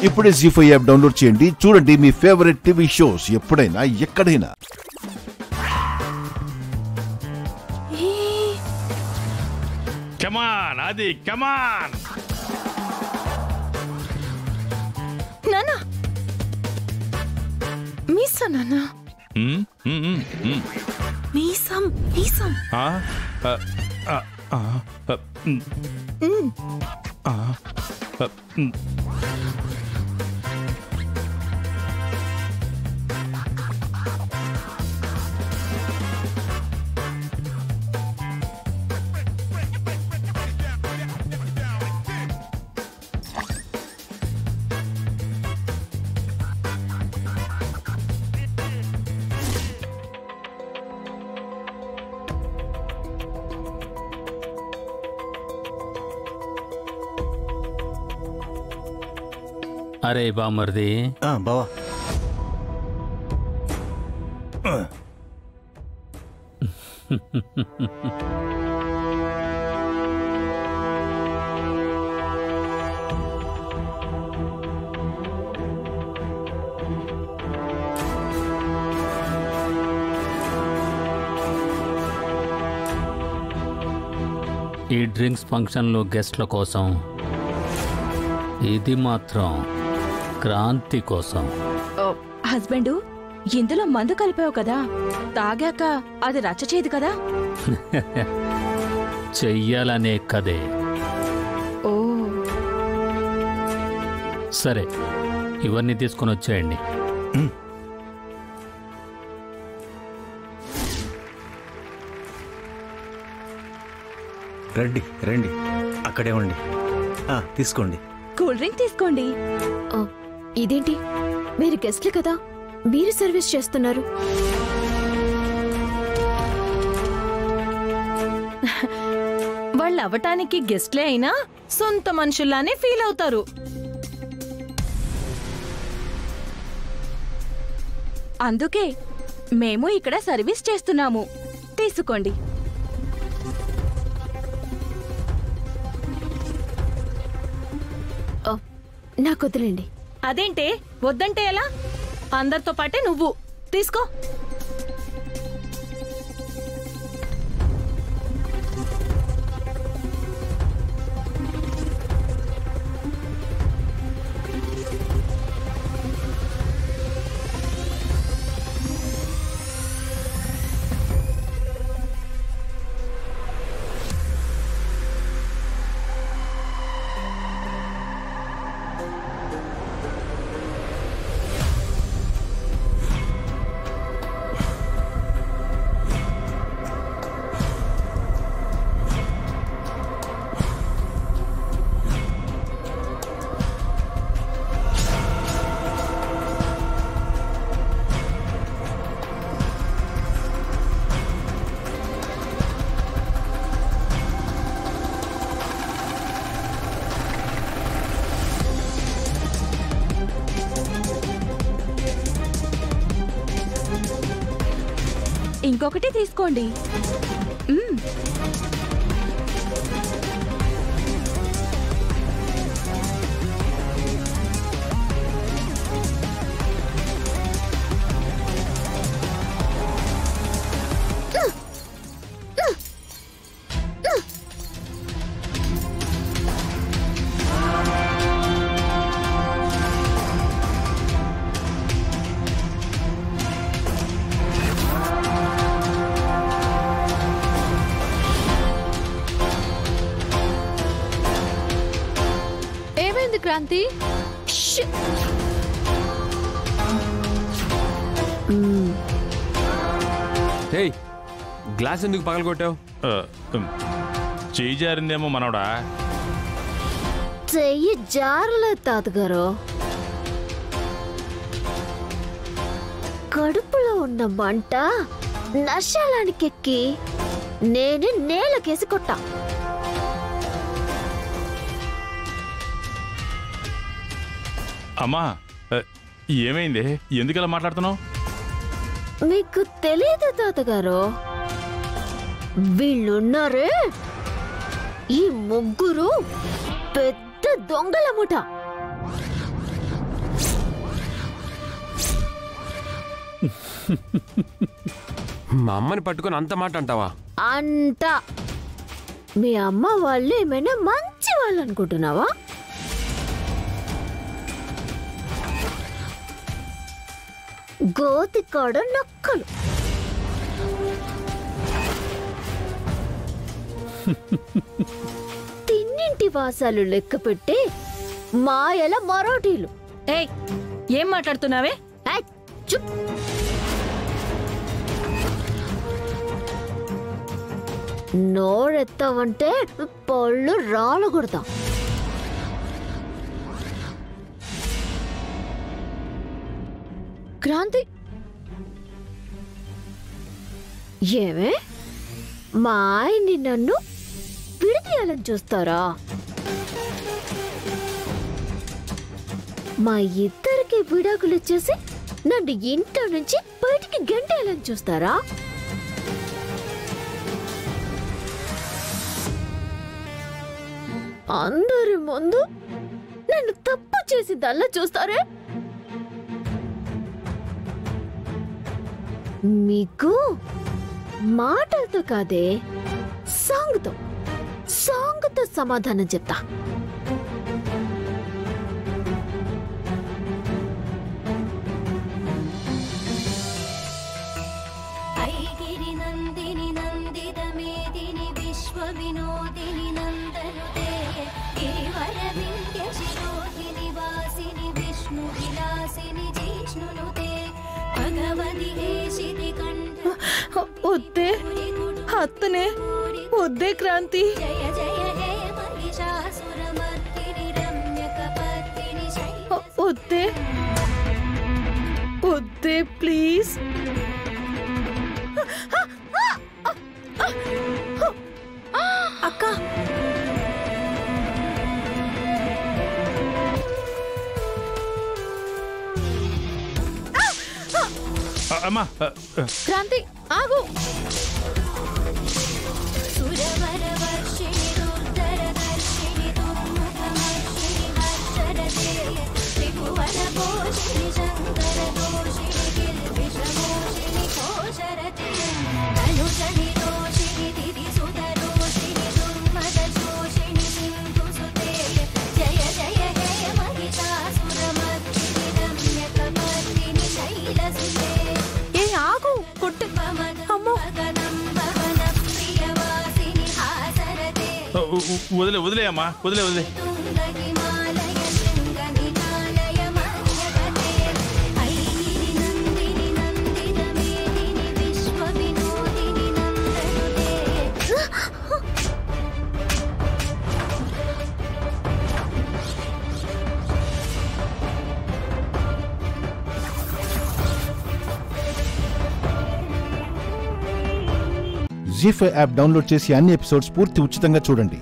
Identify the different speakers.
Speaker 1: ఇప్పుడే జీ5 app download చేయండి. చూడండి మీ ఫేవరెట్ టీవీ షోస్ ఎప్పుడైనా ఎక్కడైనా.
Speaker 2: కమాన్ అది కమాన్.
Speaker 3: నానా మీసం నానా మీసం మీసం.
Speaker 4: అరే బామర్ది.
Speaker 5: బావా
Speaker 4: ఈ డ్రింక్స్ ఫంక్షన్లో గెస్ట్ల కోసం, ఇది మాత్రం క్రాంతి కోసం.
Speaker 3: హస్బెండు ఇందులో మందు కలిపావు కదా, తాగాక అది రచ్చ చేయదు కదా.
Speaker 4: చెయ్యాలనే కదే.
Speaker 3: ఓ
Speaker 4: సరే, ఇవన్నీ తీసుకొని వచ్చేయండి.
Speaker 5: రండి రండి, అక్కడే ఉండి తీసుకోండి.
Speaker 3: కూల్ డ్రింక్ తీసుకోండి.
Speaker 6: ఇదేంటి, మీరు గెస్ట్లు కదా, మీరు సర్వీస్ చేస్తున్నారు.
Speaker 3: వాళ్ళు అవ్వటానికి గెస్ట్లే అయినా సొంత మనుషుల్లానే ఫీల్ అవుతారు. అందుకే మేము ఇక్కడ సర్వీస్ చేస్తున్నాము. తీసుకోండి.
Speaker 6: నాకు వదిలేండి.
Speaker 3: అదేంటే వద్దంటే ఎలా? అందరితో పాటే నువ్వు తీసుకో. ఇంకొకటి తీసుకోండి.
Speaker 6: క్రాంతి,
Speaker 7: గ్లాస్ ఎందుకు పగలగొట్టావు?
Speaker 2: చెయ్యి జారిందేమో మనోడా.
Speaker 6: చెయ్యి జారలేదు తాతగారు, కడుపులో ఉన్న మంట నశాలానికెక్కి నేనే నేలకేసి కొట్టా.
Speaker 2: అమ్మా ఏమైంది? ఎందుకలా మాట్లాడుతున్నావు?
Speaker 6: మీకు తెలియదు తాతగారు, వీళ్ళున్నారే ఈ ముగ్గురు పెద్ద దొంగల ముఠ.
Speaker 7: మా అమ్మని పట్టుకొని అంత మాట అంటావా?
Speaker 6: అంట. మీ అమ్మ వాళ్ళు ఏమైనా మంచి వాళ్ళు అనుకుంటున్నావా? గోతికాడ నక్కలు. తిన్నింటి వాసాలు లెక్క పెట్టి మాయల మరోటీలు.
Speaker 3: ఏయ్, ఏం మాట్లాడుతున్నావే?
Speaker 6: ఏయ్, చుప్. నోరెత్తావంటే పళ్ళు రాలగొడతా. క్రాంతి, ఏమే మా ఆయన్ని నన్ను విడదీయాలని చూస్తారా? మా ఇద్దరికి విడాకులు ఇచ్చేసి నన్ను ఇంట్లో నుంచి బయటికి గంటేయాలని చూస్తారా? అందరి ముందు నన్ను తప్పు చేసిందల్లా చూస్తారే? మీకు మాటలతో కాదే, సాంగ్తో సమాధానం చెప్తా.
Speaker 8: ఐగిరి నందిని నందిత మేదిని విశ్వ వినోదిని నందనుతే గిరివర వింధ్య శిరోహిని వాసిని విష్ణు విలాసిని జిష్ణునుతే భగవతి హేషితి కంఠ.
Speaker 3: వద్దే అత్తనే, వద్దే క్రాంతి.
Speaker 8: జయ జయ హే మహిషాసురమర్దిని రమ్యకపర్దిని
Speaker 3: వద్దే వద్దే, ప్లీజ్. అక్క,
Speaker 2: అమ్మా,
Speaker 3: క్రాంతి ఆగు.
Speaker 8: సురవర వర్షిణి దుర్ధర దర్శిని దుర్ముఖమర్షిణి హర్షరతే త్రిభువన పోషిణి శంకర దోషిణి గిల్విషమోషిణి కోశరతే తనుజని దోషిణి దిది సుతరోషిణి దుర్మద శోషిణి సింధు సుతే జయ జయ హే మహిషాసురమర్దిని రమ్యకపర్దిని శైలసుతే.
Speaker 3: ఏ ఆగు, కొట్టు. అమ్మో,
Speaker 2: వదిలే అమ్మా, వదిలే.
Speaker 1: జీ5 యాప్ డౌన్లోడ్ చేసి అన్ని ఎపిసోడ్స్ పూర్తి ఉచితంగా చూడండి.